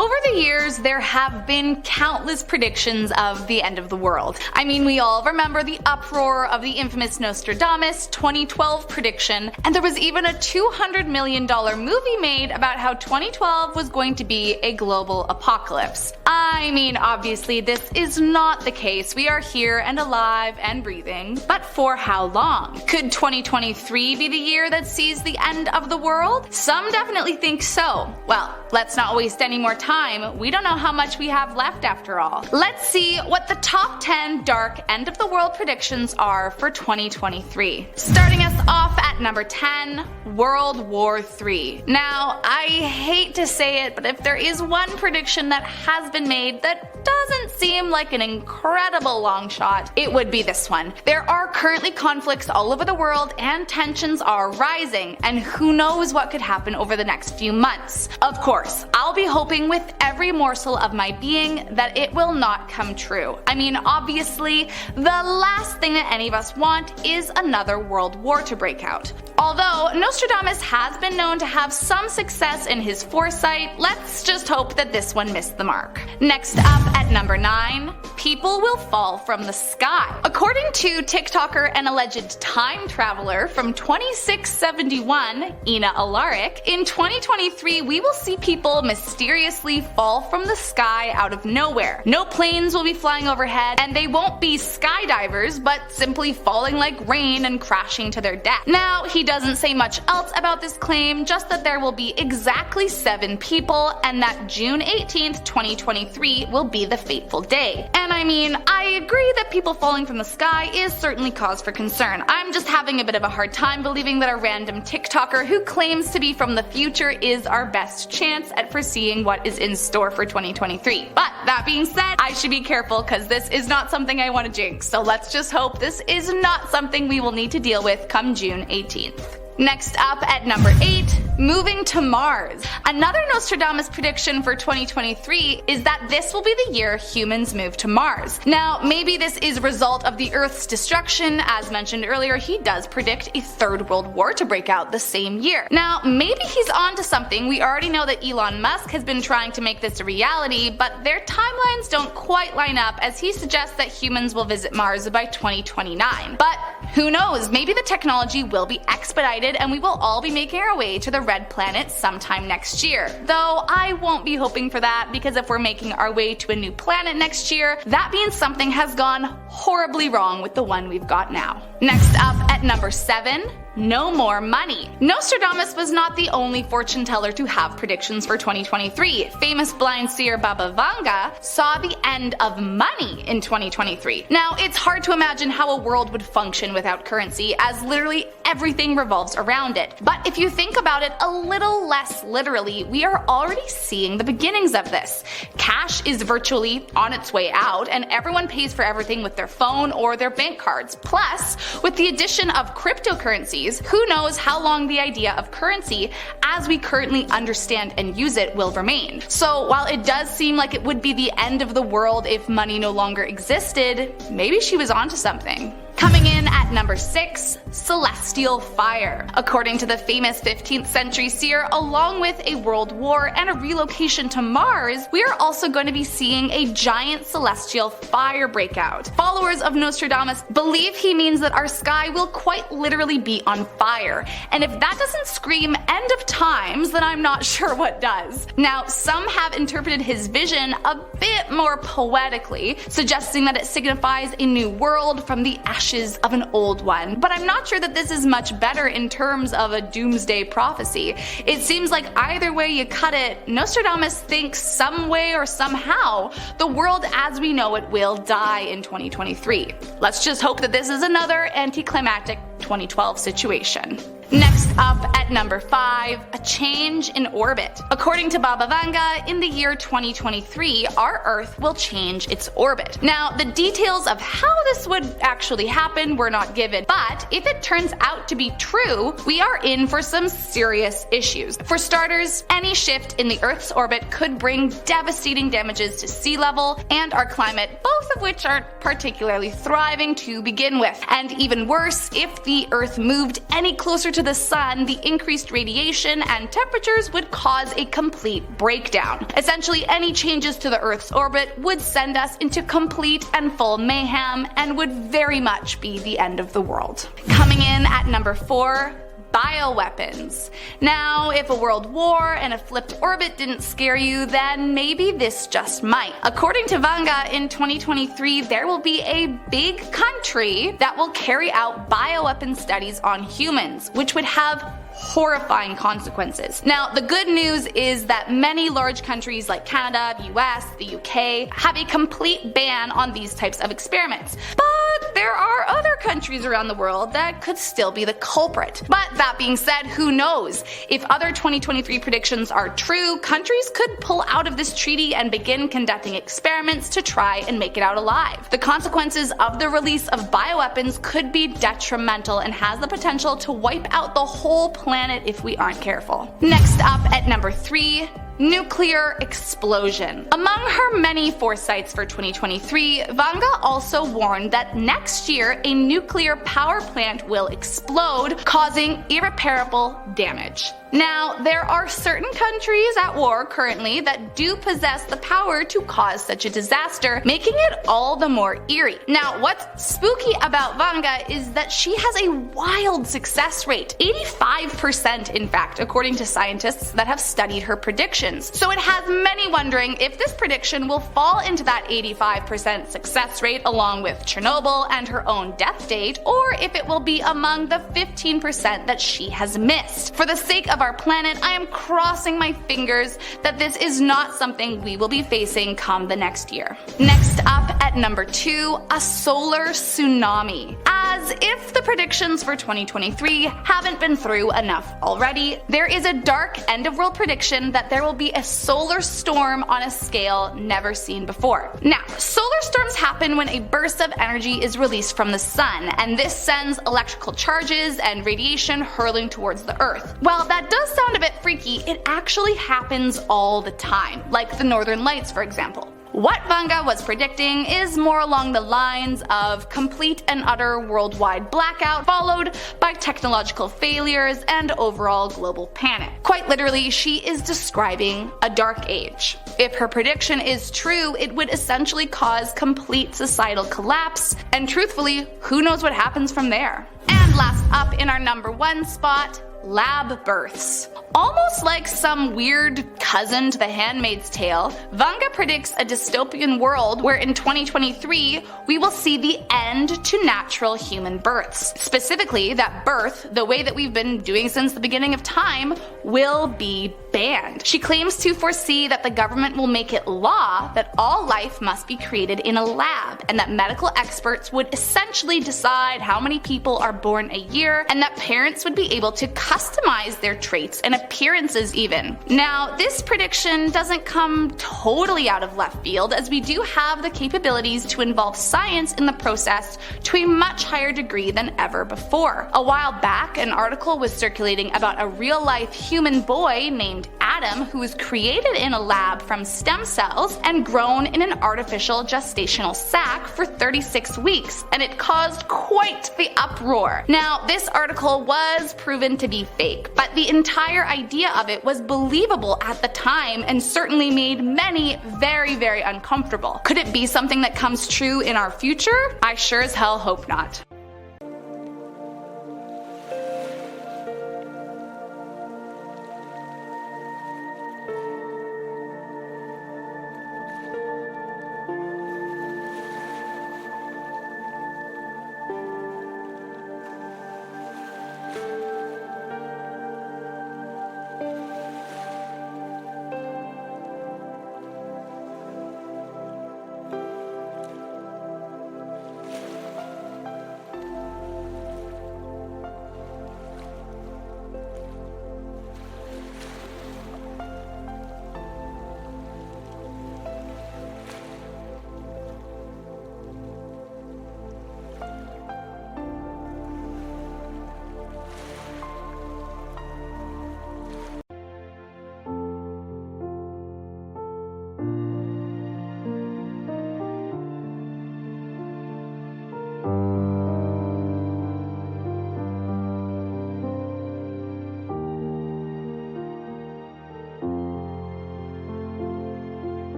Over the years, there have been countless predictions of the end of the world. I mean, we all remember the uproar of the infamous Nostradamus 2012 prediction, and there was even a $200 million movie made about how 2012 was going to be a global apocalypse. I mean, obviously this is not the case. We are here and alive and breathing. But for how long? Could 2023 be the year that sees the end of the world? Some definitely think so. Well, let's not waste any more time. We don't know how much we have left after all. Let's see what the top 10 dark end of the world predictions are for 2023. Starting us off at number 10, World War III. Now, I hate to say it, but if there is one prediction that has been made that doesn't seem like an incredible long shot, it would be this one. There are currently conflicts all over the world and tensions are rising, and who knows what could happen over the next few months. Of course, I'll be hoping with every morsel of my being that it will not come true. I mean, obviously, the last thing that any of us want is another world war to break out. Although Nostradamus has been known to have some success in his foresight, let's just hope that this one missed the mark. Next up at number 9, people will fall from the sky. According to TikToker and alleged time traveler from 2671, Ina Alaric, in 2023 we will see people mysteriously fall from the sky out of nowhere. No planes will be flying overhead, and they won't be skydivers, but simply falling like rain and crashing to their death. Now, he doesn't say much else about this claim, just that there will be exactly 7 people, and that June 18th, 2023 will be the fateful day. And I mean, I agree that people falling from the sky is certainly cause for concern. I'm just having a bit of a hard time believing that a random TikToker who claims to be from the future is our best chance at foreseeing what is in store for 2023. But that being said, I should be careful because this is not something I want to jinx, so let's just hope this is not something we will need to deal with come June 18th. Next up at number 8, moving to Mars. Another Nostradamus prediction for 2023 is that this will be the year humans move to Mars. Now, maybe this is a result of the Earth's destruction. As mentioned earlier, he does predict a third world war to break out the same year. Now, maybe he's onto something. We already know that Elon Musk has been trying to make this a reality, but their timelines don't quite line up, as he suggests that humans will visit Mars by 2029. But who knows, maybe the technology will be expedited and we will all be making our way to the red planet sometime next year. Though I won't be hoping for that, because if we're making our way to a new planet next year, that means something has gone horribly wrong with the one we've got now. Next up at number 7, no more money. Nostradamus was not the only fortune teller to have predictions for 2023. Famous blind seer Baba Vanga saw the end of money in 2023. Now, it's hard to imagine how a world would function without currency, as literally everything revolves around it. But if you think about it a little less literally, we are already seeing the beginnings of this. Cash is virtually on its way out, and everyone pays for everything with their phone or their bank cards. Plus, with the addition of cryptocurrencies, who knows how long the idea of currency, as we currently understand and use it, will remain. So while it does seem like it would be the end of the world if money no longer existed, maybe she was onto something. Coming in at number 6, celestial fire. According to the famous 15th century seer, along with a world war and a relocation to Mars, we are also going to be seeing a giant celestial fire breakout. Followers of Nostradamus believe he means that our sky will quite literally be on fire. And if that doesn't scream end of times, then I'm not sure what does. Now, some have interpreted his vision a bit more poetically, suggesting that it signifies a new world from the ashes of an old one, but I'm not sure that this is much better in terms of a doomsday prophecy. It seems like either way you cut it, Nostradamus thinks some way or somehow the world as we know it will die in 2023. Let's just hope that this is another anticlimactic 2012 situation. Next up at number 5, a change in orbit. According to Baba Vanga, in the year 2023, our Earth will change its orbit. Now, the details of how this would actually happen were not given, but if it turns out to be true, we are in for some serious issues. For starters, any shift in the Earth's orbit could bring devastating damages to sea level and our climate, both of which aren't particularly thriving to begin with. And even worse, if the Earth moved any closer to to the sun, the increased radiation and temperatures would cause a complete breakdown. Essentially, any changes to the Earth's orbit would send us into complete and full mayhem and would very much be the end of the world. Coming in at number 4, bioweapons. Now, if a world war and a flipped orbit didn't scare you, then maybe this just might. According to Vanga, in 2023 there will be a big country that will carry out bioweapon studies on humans, which would have horrifying consequences. Now, the good news is that many large countries like Canada, the US, the UK have a complete ban on these types of experiments. But there are other countries around the world that could still be the culprit. But that being said, who knows? If other 2023 predictions are true, countries could pull out of this treaty and begin conducting experiments to try and make it out alive. The consequences of the release of bioweapons could be detrimental and has the potential to wipe out the whole planet if we aren't careful. Next up at number 3, nuclear explosion. Among her many foresights for 2023, Vanga also warned that next year a nuclear power plant will explode, causing irreparable damage. Now, there are certain countries at war currently that do possess the power to cause such a disaster, making it all the more eerie. Now, what's spooky about Vanga is that she has a wild success rate, 85% in fact, according to scientists that have studied her predictions. So it has many wondering if this prediction will fall into that 85% success rate along with Chernobyl and her own death date, or if it will be among the 15% that she has missed. For the sake of our planet, I am crossing my fingers that this is not something we will be facing come the next year. Next up at number 2, a solar tsunami. As if the predictions for 2023 haven't been through enough already, there is a dark end of world prediction that there will be a solar storm on a scale never seen before. Now, solar storms happen when a burst of energy is released from the sun, and this sends electrical charges and radiation hurling towards the Earth. While that does sound a bit freaky, it actually happens all the time, like the Northern Lights, for example. What Vanga was predicting is more along the lines of complete and utter worldwide blackout, followed by technological failures and overall global panic. Quite literally, she is describing a dark age. If her prediction is true, it would essentially cause complete societal collapse, and truthfully, who knows what happens from there. And last up in our number 1 spot, lab births. Almost like some weird cousin to The Handmaid's Tale, Vanga predicts a dystopian world where in 2023 we will see the end to natural human births. Specifically, that birth, the way that we've been doing since the beginning of time, will be banned. She claims to foresee that the government will make it law that all life must be created in a lab, and that medical experts would essentially decide how many people are born a year, and that parents would be able to customize their traits and appearances even. Now, this prediction doesn't come totally out of left field, as we do have the capabilities to involve science in the process to a much higher degree than ever before. A while back, an article was circulating about a real-life human boy named Adam who was created in a lab from stem cells and grown in an artificial gestational sac for 36 weeks, and it caused quite the uproar. Now, this article was proven to be fake, but the entire idea of it was believable at the time and certainly made many very, very uncomfortable. Could it be something that comes true in our future? I sure as hell hope not.